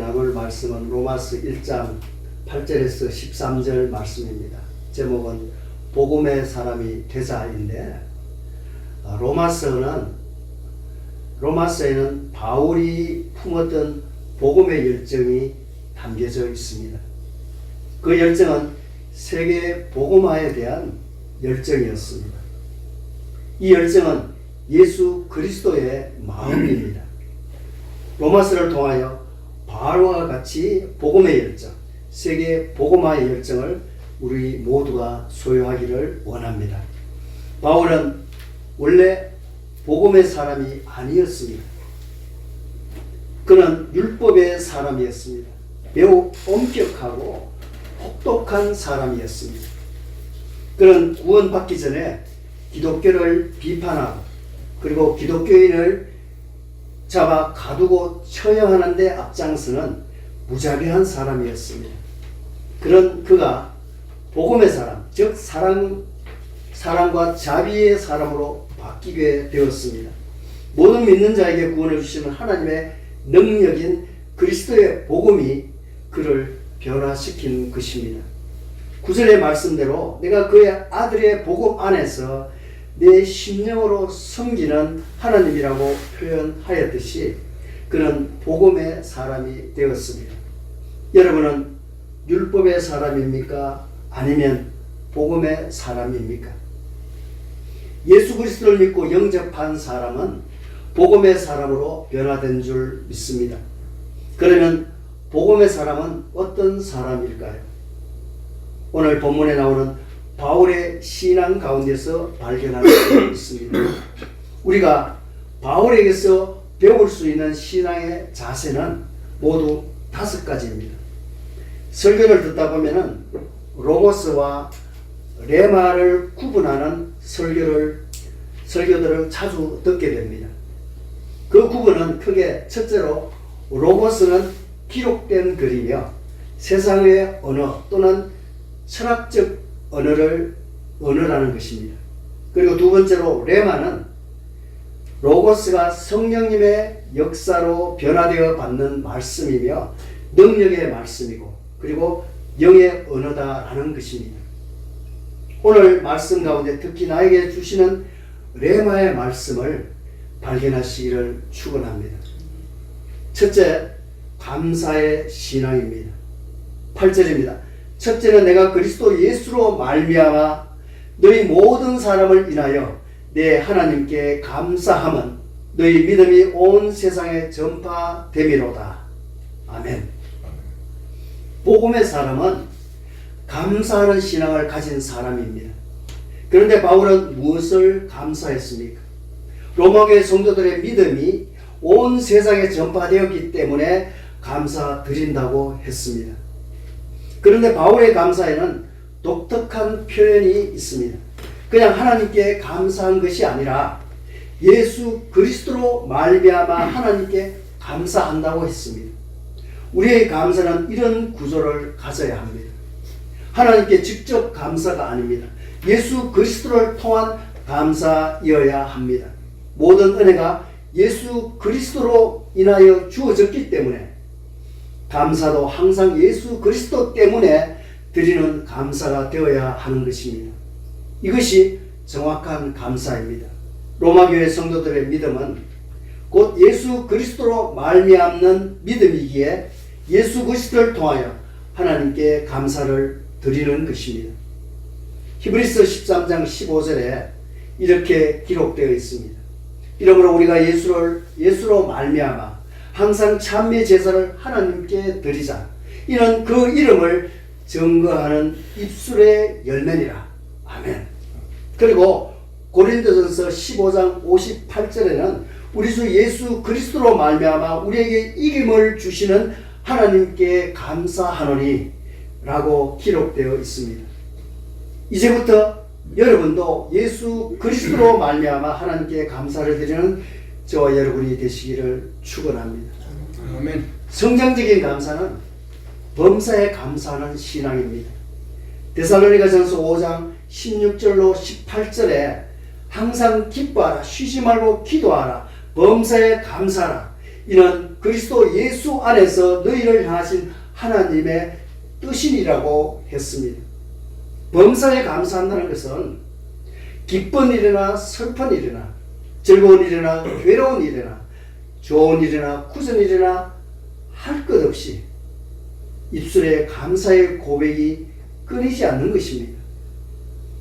나눌 말씀은 로마서 1장 8절에서 13절 말씀입니다. 제목은 복음의 사람이 되자인데, 로마서에는 바울이 품었던 복음의 열정이 담겨져 있습니다. 그 열정은 세계 복음화에 대한 열정이었습니다. 이 열정은 예수 그리스도의 마음입니다. 로마서를 통하여 바울과 같이 복음의 열정, 세계 복음화의 열정을 우리 모두가 소유하기를 원합니다. 바울은 원래 복음의 사람이 아니었습니다. 그는 율법의 사람이었습니다. 매우 엄격하고 혹독한 사람이었습니다. 그는 구원받기 전에 기독교를 비판하고 그리고 기독교인을 잡아 가두고 처형하는 데 앞장서는 무자비한 사람이었습니다. 그런 그가 복음의 사람, 즉 사랑과 자비의 사람으로 바뀌게 되었습니다. 모든 믿는 자에게 구원을 주시는 하나님의 능력인 그리스도의 복음이 그를 변화시킨 것입니다. 9절의 말씀대로 내가 그의 아들의 복음 안에서 내 심령으로 섬기는 하나님이라고 표현하였듯이 그는 복음의 사람이 되었습니다. 여러분은 율법의 사람입니까? 아니면 복음의 사람입니까? 예수 그리스도를 믿고 영접한 사람은 복음의 사람으로 변화된 줄 믿습니다. 그러면 복음의 사람은 어떤 사람일까요? 오늘 본문에 나오는 바울의 신앙 가운데서 발견할 수 있습니다. 우리가 바울에게서 배울 수 있는 신앙의 자세는 모두 5가지입니다. 설교를 듣다 보면은 로고스와 레마를 구분하는 설교들을 자주 듣게 됩니다. 그 구분은 크게 첫째로 로고스는 기록된 글이며 세상의 언어 또는 철학적 언어라는 것입니다. 그리고 두 번째로 레마는 로고스가 성령님의 역사로 변화되어 받는 말씀이며 능력의 말씀이고 그리고 영의 언어다라는 것입니다. 오늘 말씀 가운데 특히 나에게 주시는 레마의 말씀을 발견하시기를 축원합니다. 첫째, 감사의 신앙입니다. 8절입니다. 첫째는 내가 그리스도 예수로 말미암아 너희 모든 사람을 인하여 내 하나님께 감사함은 너희 믿음이 온 세상에 전파됨이로다. 아멘. 복음의 사람은 감사하는 신앙을 가진 사람입니다. 그런데 바울은 무엇을 감사했습니까? 로마교회 성도들의 믿음이 온 세상에 전파되었기 때문에 감사드린다고 했습니다. 그런데 바울의 감사에는 독특한 표현이 있습니다. 그냥 하나님께 감사한 것이 아니라 예수 그리스도로 말미암아 하나님께 감사한다고 했습니다. 우리의 감사는 이런 구조를 가져야 합니다. 하나님께 직접 감사가 아닙니다. 예수 그리스도를 통한 감사이어야 합니다. 모든 은혜가 예수 그리스도로 인하여 주어졌기 때문에 감사도 항상 예수 그리스도 때문에 드리는 감사가 되어야 하는 것입니다. 이것이 정확한 감사입니다. 로마교회 성도들의 믿음은 곧 예수 그리스도로 말미암는 믿음이기에 예수 그리스도를 통하여 하나님께 감사를 드리는 것입니다. 히브리서 13장 15절에 이렇게 기록되어 있습니다. 이러므로 우리가 예수로 말미암아 항상 찬미 제사를 하나님께 드리자. 이는 그 이름을 증거하는 입술의 열매니라. 아멘. 그리고 고린도전서 15장 58절에는 우리 주 예수 그리스도로 말미암아 우리에게 이김을 주시는 하나님께 감사하노니 라고 기록되어 있습니다. 이제부터 여러분도 예수 그리스도로 말미암아 하나님께 감사를 드리는 저와 여러분이 되시기를 축원합니다. 아멘. 성장적인 감사는 범사에 감사하는 신앙입니다. 데살로니가전서 5장 16절로 18절에 항상 기뻐하라, 쉬지 말고 기도하라, 범사에 감사하라, 이는 그리스도 예수 안에서 너희를 향하신 하나님의 뜻이니라고 했습니다. 범사에 감사한다는 것은 기쁜 일이나 슬픈 일이나 즐거운 일이나 괴로운 일이나 좋은 일이나 굳은 일이나 할 것 없이 입술에 감사의 고백이 끊이지 않는 것입니다.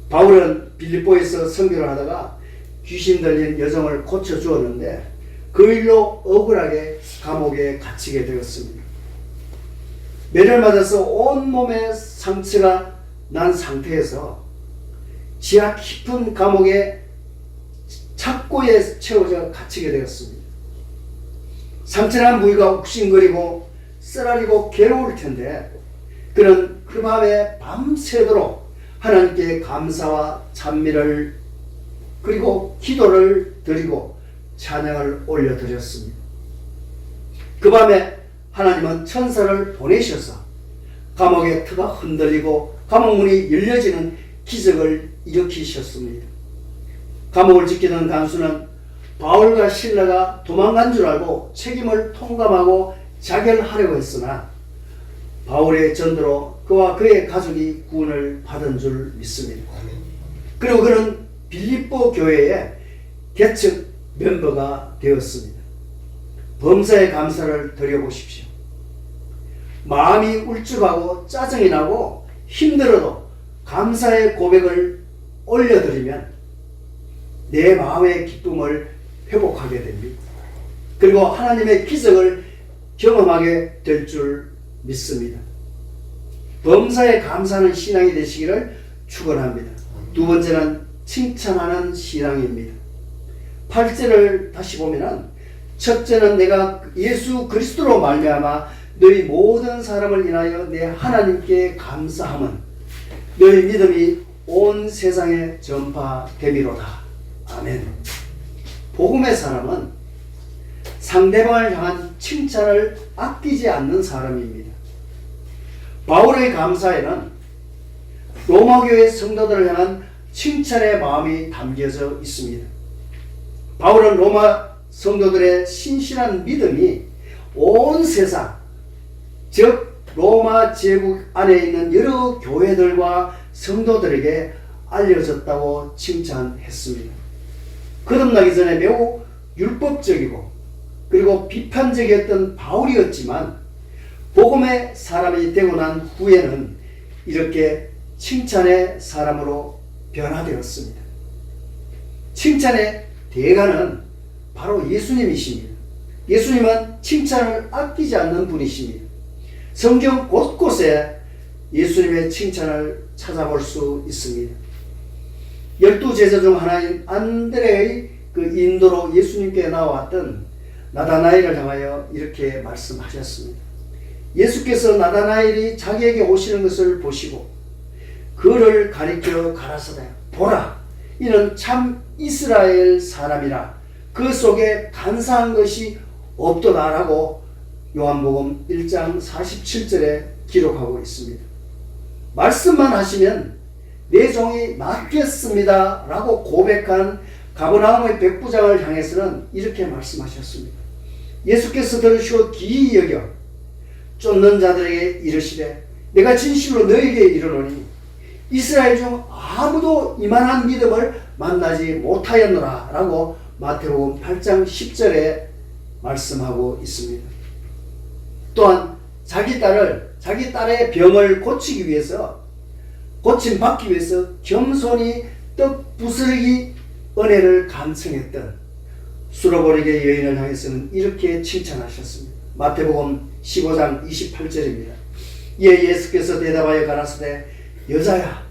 바울은 빌립보에서 선교를 하다가 귀신 들린 여성을 고쳐주었는데 그 일로 억울하게 감옥에 갇히게 되었습니다. 매를 맞아서 온몸에 상처가 난 상태에서 지하 깊은 감옥에 착고에 채워져 갇히게 되었습니다. 상처난 부위가 욱신거리고 쓰라리고 괴로울 텐데 그는 그 밤에 밤새도록 하나님께 감사와 찬미를 그리고 기도를 드리고 찬양을 올려드렸습니다. 그 밤에 하나님은 천사를 보내셔서 감옥의 터가 흔들리고 감옥문이 열려지는 기적을 일으키셨습니다. 감옥을 지키는 간수는 바울과 실라가 도망간 줄 알고 책임을 통감하고 자결하려고 했으나 바울의 전도로 그와 그의 가족이 구원을 받은 줄 믿습니다. 그리고 그는 빌립보 교회의 개척 멤버가 되었습니다. 범사에 감사를 드려보십시오. 마음이 울적하고 짜증이 나고 힘들어도 감사의 고백을 올려드리면 내 마음의 기쁨을 회복하게 됩니다. 그리고 하나님의 기적을 경험하게 될 줄 믿습니다. 범사에 감사하는 신앙이 되시기를 축원합니다. 두 번째는 칭찬하는 신앙입니다. 8절을 다시 보면은 첫째는 내가 예수 그리스도로 말미암아 너희 모든 사람을 인하여 내 하나님께 감사함은 너희 믿음이 온 세상에 전파됨이로다. 아멘. 복음의 사람은 상대방을 향한 칭찬을 아끼지 않는 사람입니다. 바울의 감사에는 로마교회 성도들을 향한 칭찬의 마음이 담겨져 있습니다. 바울은 로마 성도들의 신실한 믿음이 온 세상, 즉 로마 제국 안에 있는 여러 교회들과 성도들에게 알려졌다고 칭찬했습니다. 거듭나기 전에 매우 율법적이고 그리고 비판적이었던 바울이었지만 복음의 사람이 되고 난 후에는 이렇게 칭찬의 사람으로 변화되었습니다. 칭찬의 대가는 바로 예수님이십니다. 예수님은 칭찬을 아끼지 않는 분이십니다. 성경 곳곳에 예수님의 칭찬을 찾아볼 수 있습니다. 12제자 중 하나인 안드레의 그 인도로 예수님께 나왔던 나다나엘을 향하여 이렇게 말씀하셨습니다. 예수께서 나다나엘이 자기에게 오시는 것을 보시고 그를 가리켜 가라사대 보라, 이는 참 이스라엘 사람이라 그 속에 간사한 것이 없도다라고 요한복음 1장 47절에 기록하고 있습니다. 말씀만 하시면 내 종이 낫겠습니다 라고 고백한 가버나움의 백부장을 향해서는 이렇게 말씀하셨습니다. 예수께서 들으시고 기이 여겨 쫓는 자들에게 이르시되 내가 진실로 너에게 이르노니 이스라엘 중 아무도 이만한 믿음을 만나지 못하였노라 라고 마태복음 8장 10절에 말씀하고 있습니다. 또한 자기 딸의 병을 고치기 위해서 고침받기 위해서 겸손히 떡 부스러기 은혜를 간청했던 수로보리게 여인을 향해서는 이렇게 칭찬하셨습니다. 마태복음 15장 28절입니다. 이에 예수께서 대답하여 가라사대 여자야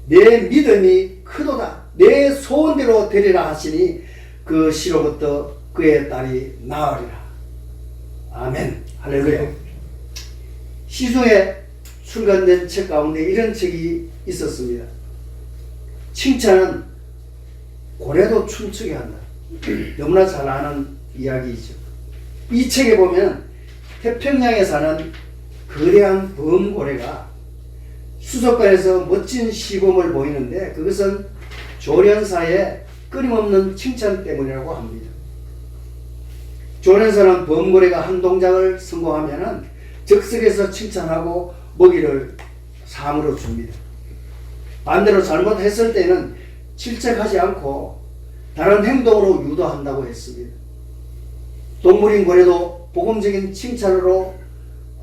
내 믿음이 크도다 내 소원대로 되리라 하시니 그 시로부터 그의 딸이 나으리라. 아멘. 할렐루야. 시중에 출간된 책 가운데 이런 책이 있었습니다. 칭찬은 고래도 춤추게 한다. 너무나 잘 아는 이야기이죠. 이 책에 보면 태평양에 사는 거대한 범고래가 수족관에서 멋진 시범을 보이는데 그것은 조련사의 끊임없는 칭찬 때문이라고 합니다. 조련사는 범고래가 한 동작을 성공하면은 즉석에서 칭찬하고 먹이를 상으로 줍니다. 반대로 잘못했을 때는 질책하지 않고 다른 행동으로 유도한다고 했습니다. 동물인 고래도 복음적인 칭찬으로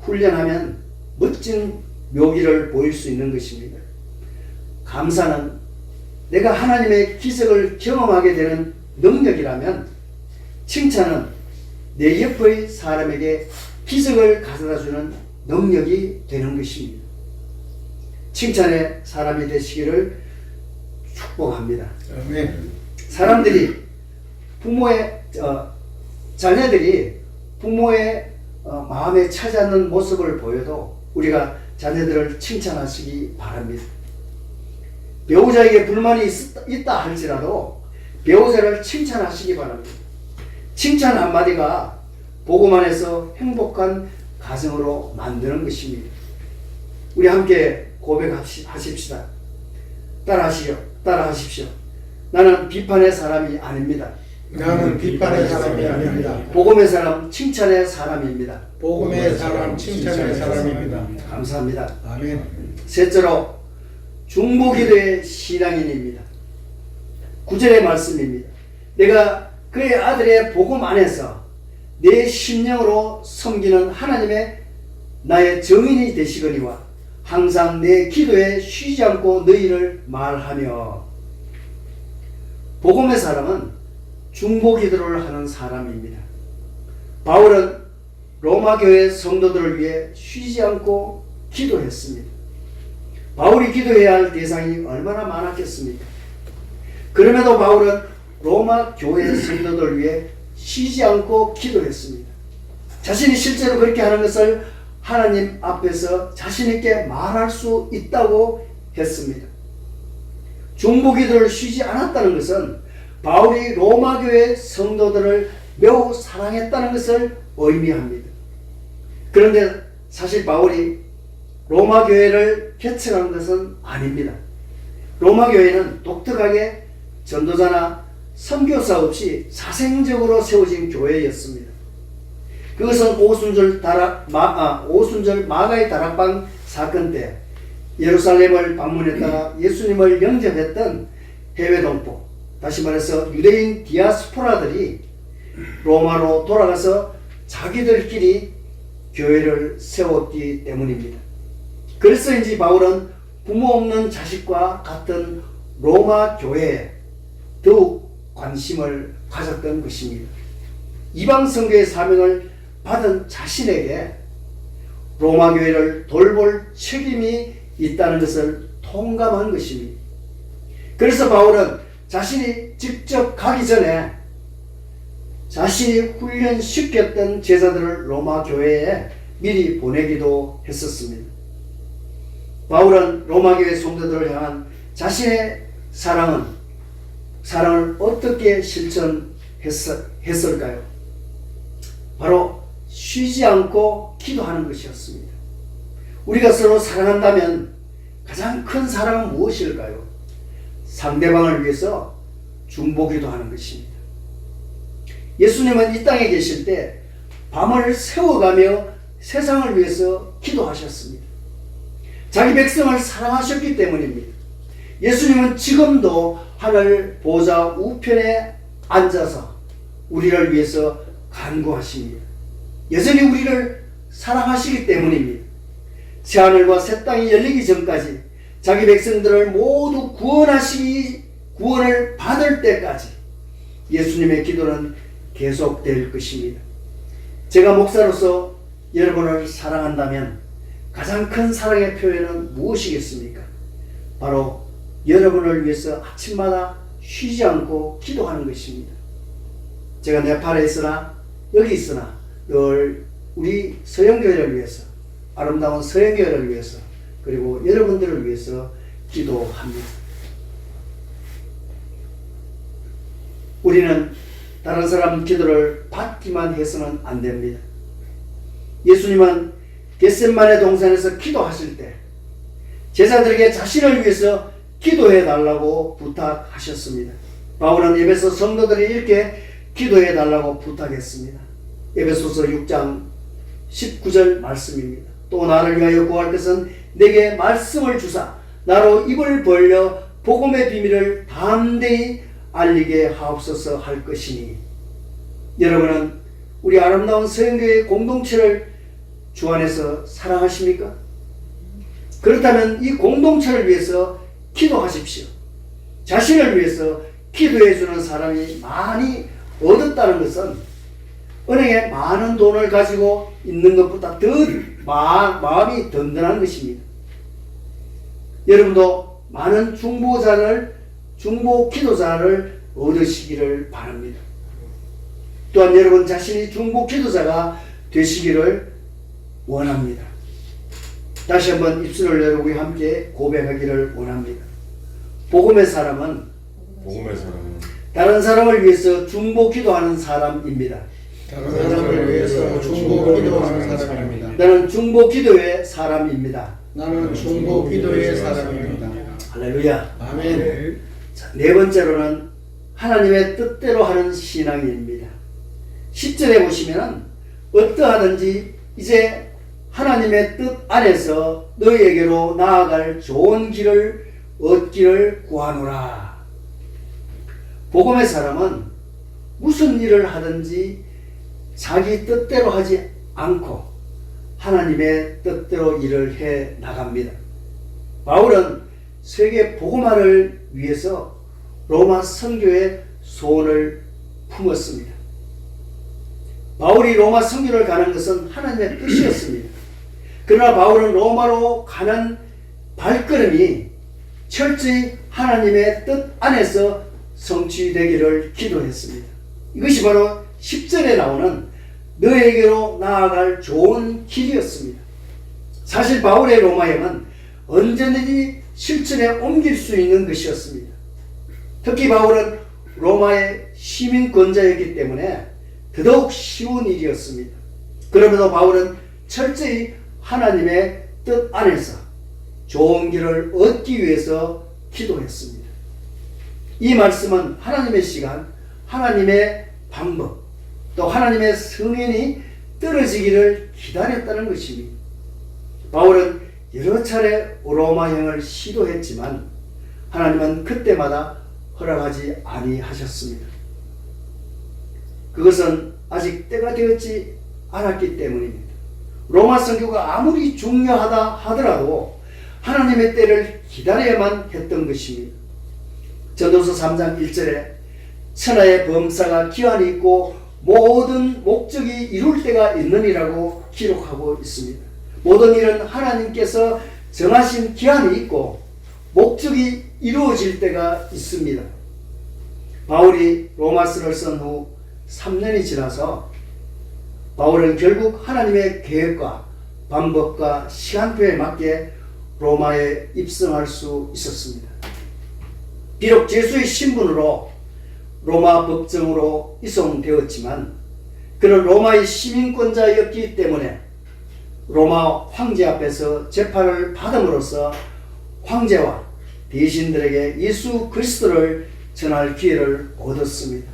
훈련하면 멋진 묘기를 보일 수 있는 것입니다. 감사는 내가 하나님의 기적을 경험하게 되는 능력이라면, 칭찬은 내 옆의 사람에게 기적을 가져다주는 능력이 되는 것입니다. 칭찬의 사람이 되시기를 축복합니다. 아멘. 사람들이 자녀들이 부모의 마음에 차지 않는 모습을 보여도 우리가 자녀들을 칭찬하시기 바랍니다. 배우자에게 불만이 있다 할지라도 배우자를 칭찬하시기 바랍니다. 칭찬 한마디가 복음 안에서 행복한 가정으로 만드는 것입니다. 우리 함께 고백하십시다. 따라하십시오. 나는 비판의 사람이 아닙니다. 나는 비판의 사람이 아닙니다. 복음의 사람, 칭찬의 사람입니다. 복음의 사람, 칭찬의 사람입니다. 감사합니다. 아멘. 셋째로, 중보기도의 신앙인입니다. 9절의 말씀입니다. 내가 그의 아들의 복음 안에서 내 심령으로 섬기는 하나님의 나의 정인이 되시거니와 항상 내 기도에 쉬지 않고 너희를 말하며. 복음의 사람은 중보기도를 하는 사람입니다. 바울은 로마 교회 성도들을 위해 쉬지 않고 기도했습니다. 바울이 기도해야 할 대상이 얼마나 많았겠습니까? 그럼에도 바울은 로마 교회 성도들을 위해 쉬지 않고 기도했습니다. 자신이 실제로 그렇게 하는 것을 하나님 앞에서 자신 있게 말할 수 있다고 했습니다. 중보기도를 쉬지 않았다는 것은 바울이 로마 교회 성도들을 매우 사랑했다는 것을 의미합니다. 그런데 사실 바울이 로마 교회를 개척한 것은 아닙니다. 로마 교회는 독특하게 전도자나 선교사 없이 사생적으로 세워진 교회였습니다. 그것은 오순절 마가의 다락방 사건 때 예루살렘을 방문했다가 예수님을 영접했던 해외 동포, 다시 말해서 유대인 디아스포라들이 로마로 돌아가서 자기들끼리 교회를 세웠기 때문입니다. 그래서인지 바울은 부모 없는 자식과 같은 로마 교회에 더욱 관심을 가졌던 것입니다. 이방 선교의 사명을 받은 자신에게 로마 교회를 돌볼 책임이 있다는 것을 통감한 것입니다. 그래서 바울은 자신이 직접 가기 전에 자신이 훈련시켰던 제자들을 로마 교회에 미리 보내기도 했었습니다. 바울은 로마 교회 성도들을 향한 자신의 사랑을 어떻게 실천했을까요? 바로 쉬지 않고 기도하는 것이었습니다. 우리가 서로 사랑한다면 가장 큰 사랑은 무엇일까요? 상대방을 위해서 중보기도하는 것입니다. 예수님은 이 땅에 계실 때 밤을 새워가며 세상을 위해서 기도하셨습니다. 자기 백성을 사랑하셨기 때문입니다. 예수님은 지금도 하늘 보좌 우편에 앉아서 우리를 위해서 간구하십니다. 여전히 우리를 사랑하시기 때문입니다. 새하늘과 새 땅이 열리기 전까지 자기 백성들을 모두 구원을 받을 때까지 예수님의 기도는 계속될 것입니다. 제가 목사로서 여러분을 사랑한다면 가장 큰 사랑의 표현은 무엇이겠습니까? 바로 여러분을 위해서 아침마다 쉬지 않고 기도하는 것입니다. 제가 네팔에 있으나 여기 있으나 늘 우리 서영교회를 위해서, 아름다운 서영교회를 위해서, 그리고 여러분들을 위해서 기도합니다. 우리는 다른 사람 기도를 받기만 해서는 안 됩니다. 예수님은 겟세마네 동산에서 기도하실 때 제자들에게 자신을 위해서 기도해 달라고 부탁하셨습니다. 바울은 에베소 성도들이 이렇게 기도해 달라고 부탁했습니다. 에베소서 6장 19절 말씀입니다. 또 나를 위하여 구할 것은 내게 말씀을 주사 나로 입을 벌려 복음의 비밀을 담대히 알리게 하옵소서 할 것이니. 여러분은 우리 아름다운 서영교회 공동체를 주 안에서 사랑하십니까? 그렇다면 이 공동체를 위해서 기도하십시오. 자신을 위해서 기도해 주는 사람이 많이 얻었다는 것은 은행에 많은 돈을 가지고 있는 것보다 더 마음이 든든한 것입니다. 여러분도 많은 중보 기도자를 얻으시기를 바랍니다. 또한 여러분 자신이 중보 기도자가 되시기를 원합니다. 다시 한번 입술을 열고 함께 고백하기를 원합니다. 복음의 사람은 다른 사람을 위해서 중보 기도하는 사람입니다. 다른 사람을 위해서 중보 기도하는 사람입니다. 나는 중보 기도의 사람입니다. 나는 중보 기도의 사람입니다. 할렐루야. 아멘. 자, 네 번째로는 하나님의 뜻대로 하는 신앙입니다. 10절에 보시면 어떠하든지 이제 하나님의 뜻 안에서 너희에게로 나아갈 좋은 길을 얻기를 구하노라. 복음의 사람은 무슨 일을 하든지 자기 뜻대로 하지 않고 하나님의 뜻대로 일을 해 나갑니다. 바울은 세계 복음화를 위해서 로마 선교의 소원을 품었습니다. 바울이 로마 선교를 가는 것은 하나님의 뜻이었습니다. 그러나 바울은 로마로 가는 발걸음이 철저히 하나님의 뜻 안에서 성취되기를 기도했습니다. 이것이 바로 10절에 나오는 너에게로 나아갈 좋은 길이었습니다. 사실 바울의 로마행은 언제든지 실천에 옮길 수 있는 것이었습니다. 특히 바울은 로마의 시민권자였기 때문에 더더욱 쉬운 일이었습니다. 그럼에도 바울은 철저히 하나님의 뜻 안에서 좋은 길을 얻기 위해서 기도했습니다. 이 말씀은 하나님의 시간, 하나님의 방법, 또 하나님의 성인이 떨어지기를 기다렸다는 것입니다. 바울은 여러 차례 로마행을 시도했지만 하나님은 그때마다 허락하지 아니하셨습니다. 그것은 아직 때가 되었지 않았기 때문입니다. 로마 선교가 아무리 중요하다 하더라도 하나님의 때를 기다려야만 했던 것입니다. 전도서 3장 1절에 천하의 범사가 기한이 있고 모든 목적이 이룰 때가 있느니라고 기록하고 있습니다. 모든 일은 하나님께서 정하신 기한이 있고 목적이 이루어질 때가 있습니다. 바울이 로마서를 쓴 후 3년이 지나서 바울은 결국 하나님의 계획과 방법과 시간표에 맞게 로마에 입성할 수 있었습니다. 비록 제수의 신분으로 로마 법정으로 이송되었지만 그는 로마의 시민권자였기 때문에 로마 황제 앞에서 재판을 받음으로써 황제와 대신들에게 예수 그리스도를 전할 기회를 얻었습니다.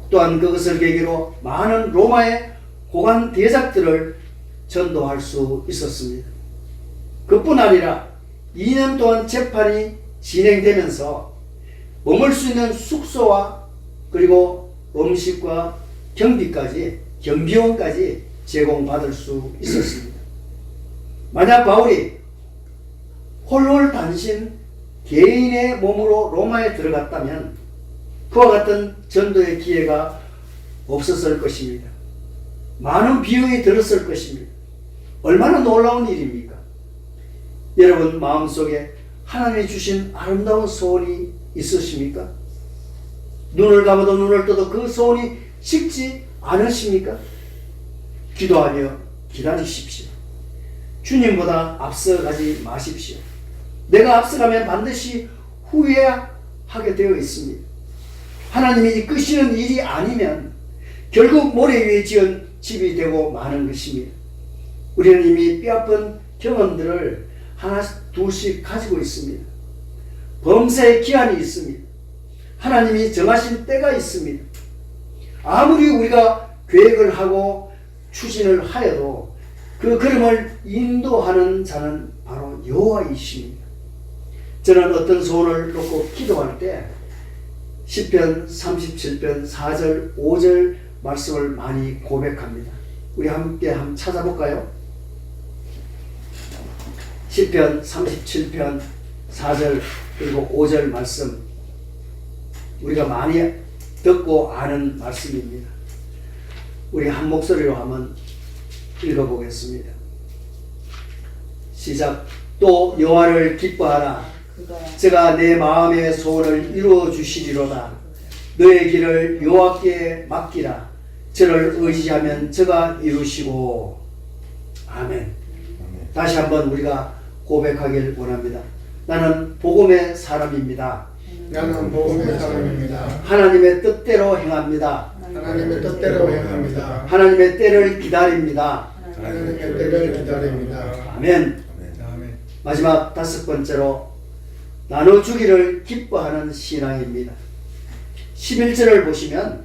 또한 그것을 계기로 많은 로마의 고관 대작들을 전도할 수 있었습니다. 그뿐 아니라 2년 동안 재판이 진행되면서 머물 수 있는 숙소와 그리고 음식과 경비원까지 제공받을 수 있었습니다. 만약 바울이 홀홀단신 개인의 몸으로 로마에 들어갔다면 그와 같은 전도의 기회가 없었을 것입니다. 많은 비용이 들었을 것입니다. 얼마나 놀라운 일입니까? 여러분 마음속에 하나님이 주신 아름다운 소원이 있으십니까? 눈을 감아도 눈을 떠도 그 소원이 식지 않으십니까? 기도하며 기다리십시오. 주님보다 앞서가지 마십시오. 내가 앞서가면 반드시 후회하게 되어 있습니다. 하나님이 이끄시는 일이 아니면 결국 모래 위에 지은 집이 되고 마는 것입니다. 우리는 이미 뼈아픈 경험들을 하나 둘씩 가지고 있습니다. 범사의 기한이 있습니다. 하나님이 정하신 때가 있습니다. 아무리 우리가 계획을 하고 추진을 하여도 그 걸음을 인도하는 자는 바로 여호와이십니다. 저는 어떤 소원을 놓고 기도할 때 시편 37편 4절 5절 말씀을 많이 고백합니다. 우리 함께 한번 찾아볼까요? 시편 37편 4절 그리고 5절 말씀, 우리가 많이 듣고 아는 말씀입니다. 우리 한 목소리로 한번 읽어보겠습니다. 시작. 또 여호와를 기뻐하라. 제가 내 마음의 소원을 이루어 주시리로다. 너의 길을 여호와께 맡기라. 저를 의지하면 저가 이루시고. 아멘. 다시 한번 우리가 고백하길 원합니다. 나는 복음의 사람입니다. 나는 복음의 사람입니다. 하나님의 뜻대로 행합니다. 하나님의 뜻대로 행합니다. 하나님의 때를 기다립니다. 하나님의 때를 기다립니다. 아멘. 아멘. 마지막 5번째로 나눠주기를 기뻐하는 신앙입니다. 11절을 보시면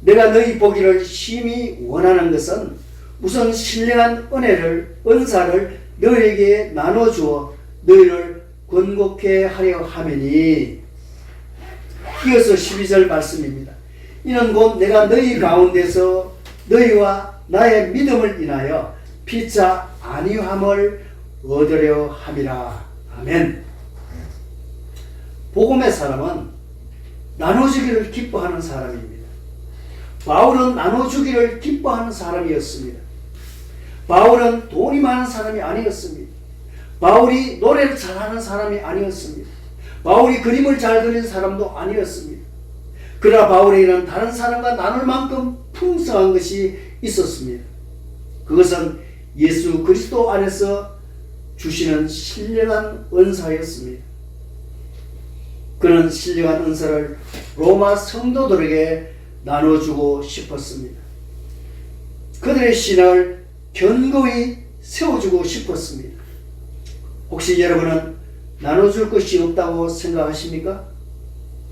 내가 너희 보기를 심히 원하는 것은 우선 신령한 은사를 너희에게 나눠주어 너희를 권고케 하려 함이니. 이어서 12절 말씀입니다. 이는 곧 내가 너희 가운데서 너희와 나의 믿음을 인하여 피차 안위함을 얻으려 함이라. 아멘. 복음의 사람은 나눠주기를 기뻐하는 사람입니다. 바울은 나눠주기를 기뻐하는 사람이었습니다. 바울은 돈이 많은 사람이 아니었습니다. 바울이 노래를 잘하는 사람이 아니었습니다. 바울이 그림을 잘 그리는 사람도 아니었습니다. 그러나 바울에게는 다른 사람과 나눌 만큼 풍성한 것이 있었습니다. 그것은 예수 그리스도 안에서 주시는 신령한 은사였습니다. 그는 신령한 은사를 로마 성도들에게 나눠주고 싶었습니다. 그들의 신앙을 견고히 세워주고 싶었습니다. 혹시 여러분은 나눠줄 것이 없다고 생각하십니까?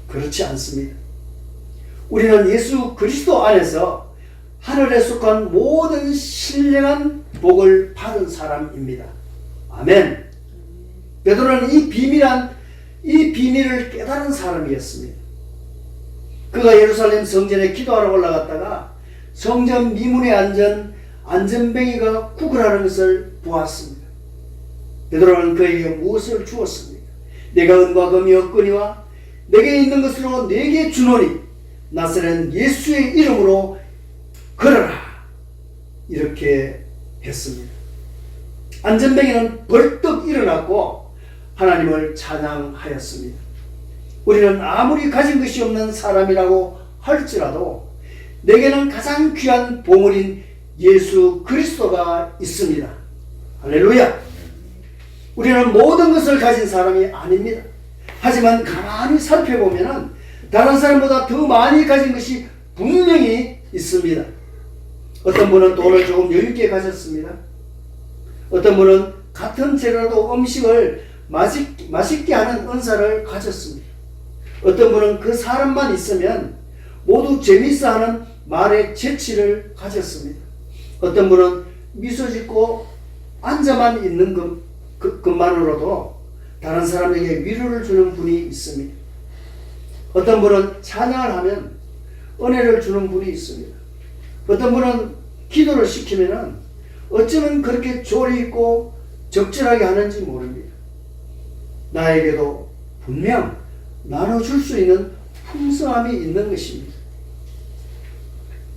그렇지 않습니다. 우리는 예수 그리스도 안에서 하늘에 속한 모든 신령한 복을 받은 사람입니다. 아멘. 베드로는 이 비밀을 깨달은 사람이었습니다. 그가 예루살렘 성전에 기도하러 올라갔다가 성전 미문에 앉은 안전뱅이가 구걸하는 것을 보았습니다. 베드로는 그에게 무엇을 주었습니까? 내가 은과 금이 없거니와 내게 있는 것으로 내게 주노니 나사렛 예수의 이름으로 걸어라. 이렇게 했습니다. 안전뱅이는 벌떡 일어났고 하나님을 찬양하였습니다. 우리는 아무리 가진 것이 없는 사람이라고 할지라도 내게는 가장 귀한 보물인 예수 그리스도가 있습니다. 할렐루야. 우리는 모든 것을 가진 사람이 아닙니다. 하지만 가만히 살펴보면 다른 사람보다 더 많이 가진 것이 분명히 있습니다. 어떤 분은 돈을 조금 여유있게 가졌습니다. 어떤 분은 같은 재료라도 음식을 맛있게 하는 은사를 가졌습니다. 어떤 분은 그 사람만 있으면 모두 재밌어 하는 말의 재치를 가졌습니다. 어떤 분은 미소 짓고 앉아만 있는 것만으로도 다른 사람에게 위로를 주는 분이 있습니다. 어떤 분은 찬양을 하면 은혜를 주는 분이 있습니다. 어떤 분은 기도를 시키면 어쩌면 그렇게 조리 있고 적절하게 하는지 모릅니다. 나에게도 분명 나눠줄 수 있는 풍성함이 있는 것입니다.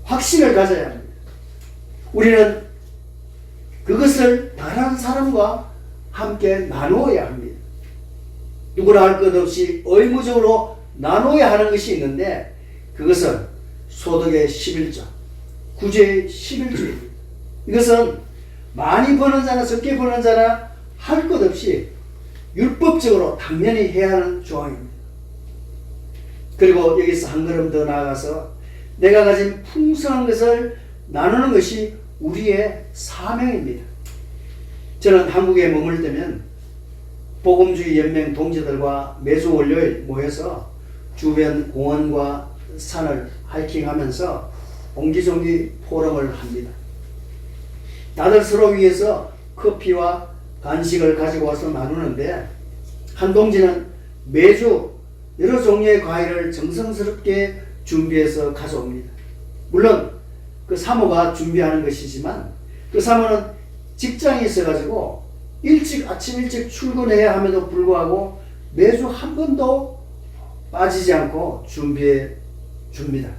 확신을 가져야 합니다. 우리는 그것을 다른 사람과 함께 나누어야 합니다. 누구나 할 것 없이 의무적으로 나눠야 하는 것이 있는데 그것은 소득의 11조, 구제의 11조입니다. 이것은 많이 버는 자나 적게 버는 자나 할 것 없이 율법적으로 당연히 해야 하는 조항입니다. 그리고 여기서 한 걸음 더 나아가서 내가 가진 풍성한 것을 나누는 것이 우리의 사명입니다. 저는 한국에 머물 때면 복음주의 연맹 동지들과 매주 월요일 모여서 주변 공원과 산을 하이킹하면서 옹기종기 포럼을 합니다. 다들 서로 위해서 커피와 간식을 가지고 와서 나누는데 한 동지는 매주 여러 종류의 과일을 정성스럽게 준비해서 가져옵니다. 물론 그 사모가 준비하는 것이지만 그 사모는 직장이 있어가지고 아침 일찍 출근해야 함에도 불구하고 매주 한 번도 빠지지 않고 준비해 줍니다.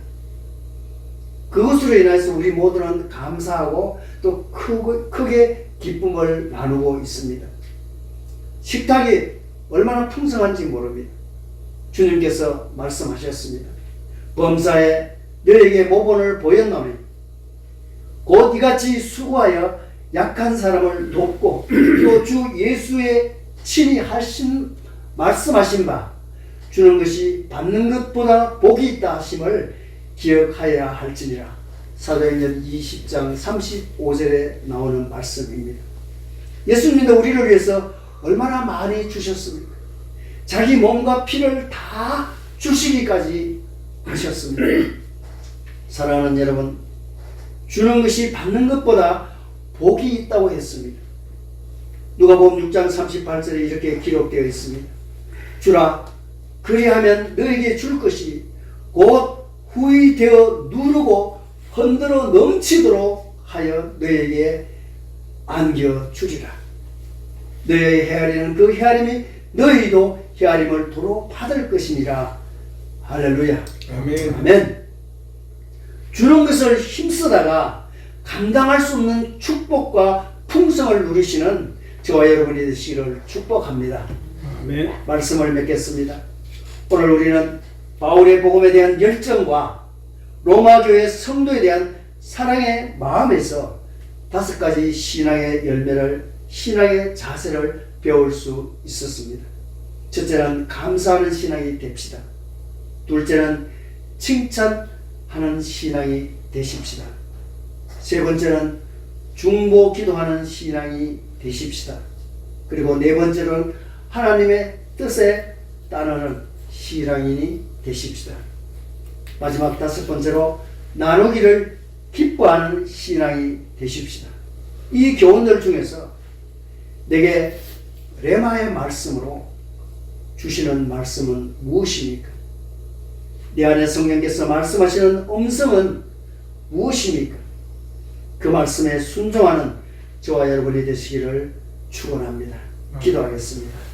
그것으로 인해서 우리 모두는 감사하고 또 크게 기쁨을 나누고 있습니다. 식탁이 얼마나 풍성한지 모릅니다. 주님께서 말씀하셨습니다. 범사에 너에게 모본을 보였노니 곧 이같이 수고하여 약한 사람을 돕고 또 주 예수의 친히 말씀하신 바 주는 것이 받는 것보다 복이 있다 하심을 기억하여야 할지니라. 사도행전 20장 35절에 나오는 말씀입니다. 예수님도 우리를 위해서 얼마나 많이 주셨습니까? 자기 몸과 피를 다 주시기까지 하셨습니다. 사랑하는 여러분, 주는 것이 받는 것보다 복이 있다고 했습니다. 누가복음 6장 38절에 이렇게 기록되어 있습니다. 주라, 그리하면 너에게 줄 것이 곧 후히 되어 누르고 흔들어 넘치도록 하여 너에게 안겨주리라. 너의 헤아리는 그 헤아림이 너희도 헤아림을 도로 받을 것이니라. 할렐루야. 아멘. 아멘. 주는 것을 힘쓰다가 감당할 수 없는 축복과 풍성을 누리시는 저와 여러분이 되시기를 축복합니다. 아멘. 말씀을 맺겠습니다. 오늘 우리는 바울의 복음에 대한 열정과 로마 교회 성도에 대한 사랑의 마음에서 5가지 신앙의 자세를 배울 수 있었습니다. 첫째는 감사하는 신앙이 됩시다. 둘째는 칭찬하는 신앙이 되십시다. 세 번째는 중보 기도하는 신앙이 되십시다. 그리고 네 번째는 하나님의 뜻에 따르는 신앙인이 되십시다. 마지막 5번째로 나누기를 기뻐하는 신앙이 되십시다. 이 교훈들 중에서 내게 레마의 말씀으로 주시는 말씀은 무엇입니까? 내 안에 성령께서 말씀하시는 음성은 무엇입니까? 그 말씀에 순종하는 저와 여러분이 되시기를 축원합니다. 기도하겠습니다.